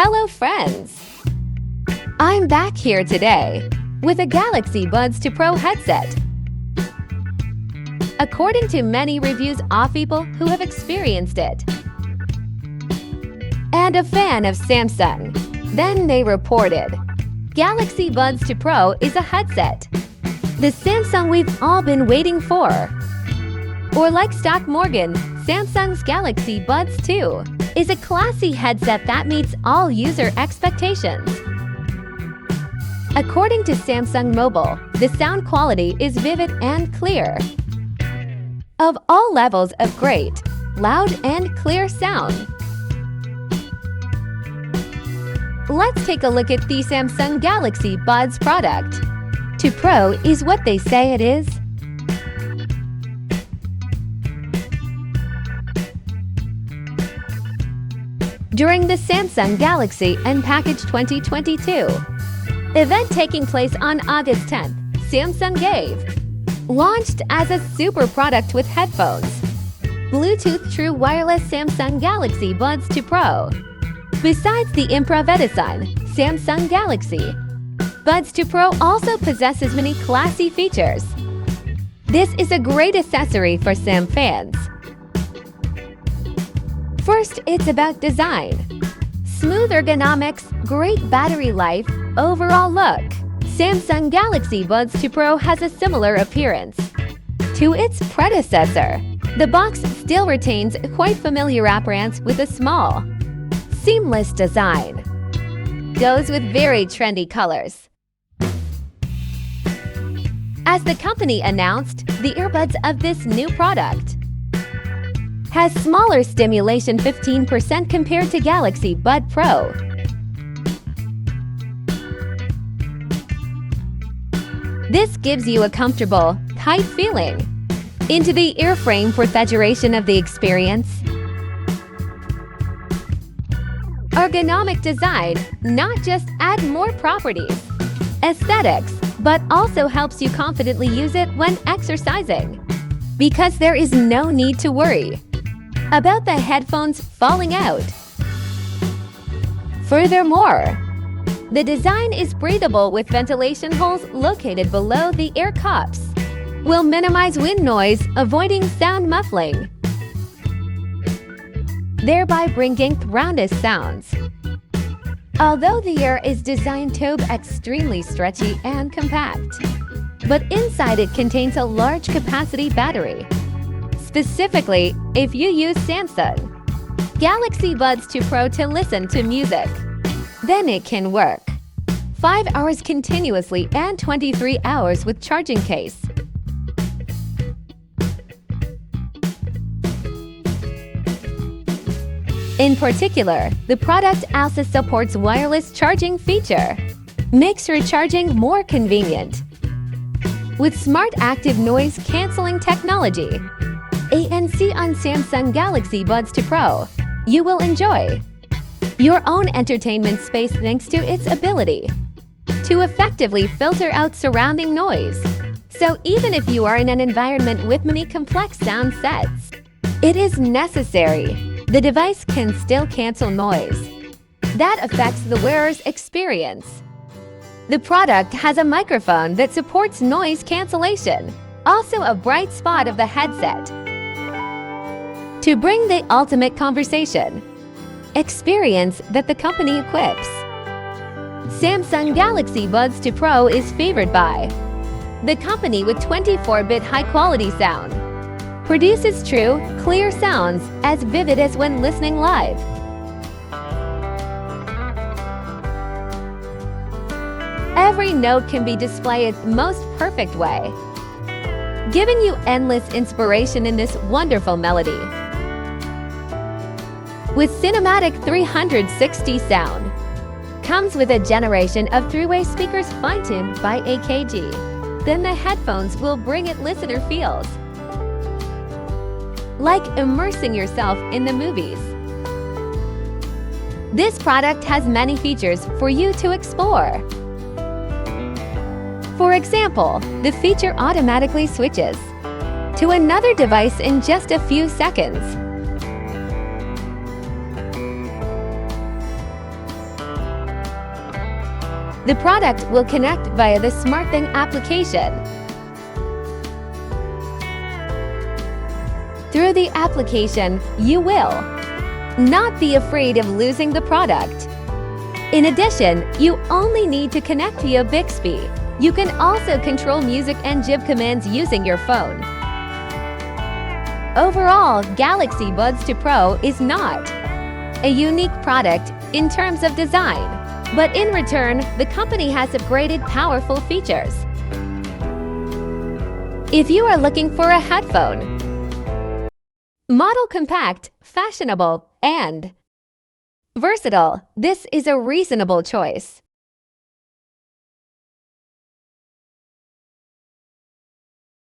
Hello friends! I'm back here today with a Galaxy Buds 2 Pro headset. According to many reviews of people who have experienced it, and a fan of Samsung, then they reported, Galaxy Buds 2 Pro is a headset, the Samsung we've all been waiting for. Or like Stock Morgan, Samsung's Galaxy Buds 2 is a classy headset that meets all user expectations. According to Samsung Mobile, the sound quality is vivid and clear. Of all levels of great, loud and clear sound. Let's take a look at the Samsung Galaxy Buds product. 2 Pro is what they say it is. During the Samsung Galaxy Unpacked 2022 event taking place on August 10th, Samsung launched as a super product with headphones, Bluetooth True Wireless Samsung Galaxy Buds 2 Pro. Besides the improv design, Samsung Galaxy Buds 2 Pro also possesses many classy features. This is a great accessory for SamFans. First, it's about design. Smooth ergonomics, great battery life, overall look. Samsung Galaxy Buds 2 Pro has a similar appearance to its predecessor. The box still retains a quite familiar appearance with a small, seamless design. Goes with very trendy colors. As the company announced, the earbuds of this new product has smaller stimulation 15% compared to Galaxy Bud Pro. This gives you a comfortable, tight feeling into the ear frame for saturation of the experience. Ergonomic design not just add more properties, aesthetics, but also helps you confidently use it when exercising, because there is no need to worry about the headphones falling out. Furthermore, the design is breathable with ventilation holes located below the ear cups. Will minimize wind noise, avoiding sound muffling, thereby bringing surround sounds. Although the ear is designed to be extremely stretchy and compact, but inside it contains a large capacity battery. Specifically, if you use Samsung Galaxy Buds 2 Pro to listen to music, then it can work 5 hours continuously and 23 hours with charging case. In particular, the product also supports wireless charging feature, makes recharging more convenient. With smart active noise cancelling technology, ANC on Samsung Galaxy Buds 2 Pro, you will enjoy your own entertainment space thanks to its ability to effectively filter out surrounding noise. So even if you are in an environment with many complex sound sets, it is necessary. The device can still cancel noise that affects the wearer's experience. The product has a microphone that supports noise cancellation, also a bright spot of the headset. To bring the ultimate conversation experience that the company equips, Samsung Galaxy Buds 2 Pro is favored by the company with 24-bit high-quality sound. Produces true, clear sounds as vivid as when listening live. Every note can be displayed most perfect way, giving you endless inspiration in this wonderful melody. With cinematic 360 sound, comes with a generation of 3-way speakers fine-tuned by AKG. Then the headphones will bring it listener feels like immersing yourself in the movies. This product has many features for you to explore. For example, the feature automatically switches to another device in just a few seconds. The product will connect via the SmartThing application. Through the application, you will not be afraid of losing the product. In addition, you only need to connect via Bixby. You can also control music and GIF commands using your phone. Overall, Galaxy Buds 2 Pro is not a unique product in terms of design, but in return, the company has upgraded powerful features. If you are looking for a headphone, model compact, fashionable, and versatile, this is a reasonable choice.